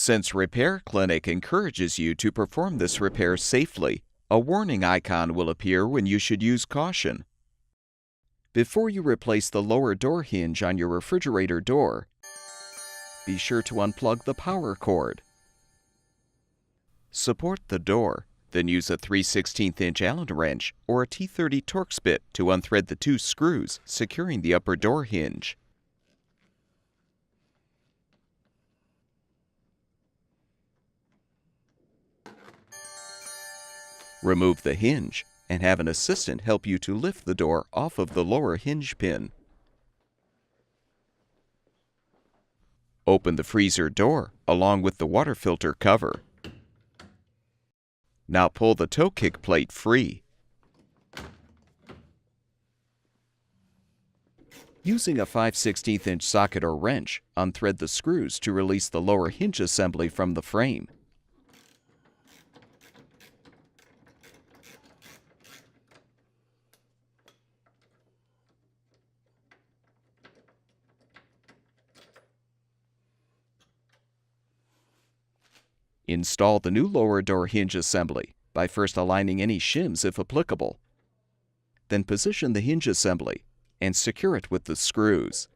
Since Repair Clinic encourages you to perform this repair safely, a warning icon will appear when you should use caution. Before you replace the lower door hinge on your refrigerator door, be sure to unplug the power cord. Support the door, then use a 3/16" Allen wrench or a T30 Torx bit to unthread the 2 screws securing the upper door hinge. Remove the hinge and have an assistant help you to lift the door off of the lower hinge pin. Open the freezer door along with the water filter cover. Now pull the toe kick plate free. Using a 5/16" socket or wrench, unthread the screws to release the lower hinge assembly from the frame. Install the new lower door hinge assembly by first aligning any shims if applicable. Then position the hinge assembly and secure it with the screws.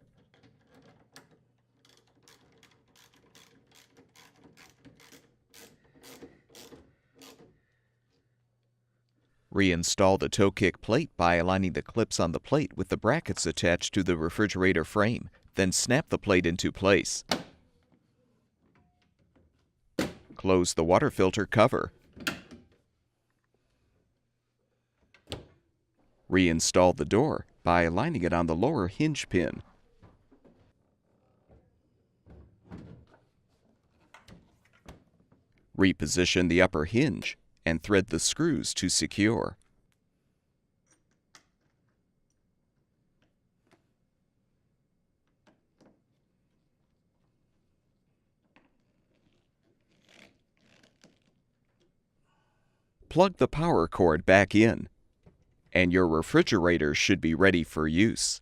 Reinstall the toe kick plate by aligning the clips on the plate with the brackets attached to the refrigerator frame, then snap the plate into place. Close the water filter cover. Reinstall the door by aligning it on the lower hinge pin. Reposition the upper hinge and thread the screws to secure. Plug the power cord back in, and your refrigerator should be ready for use.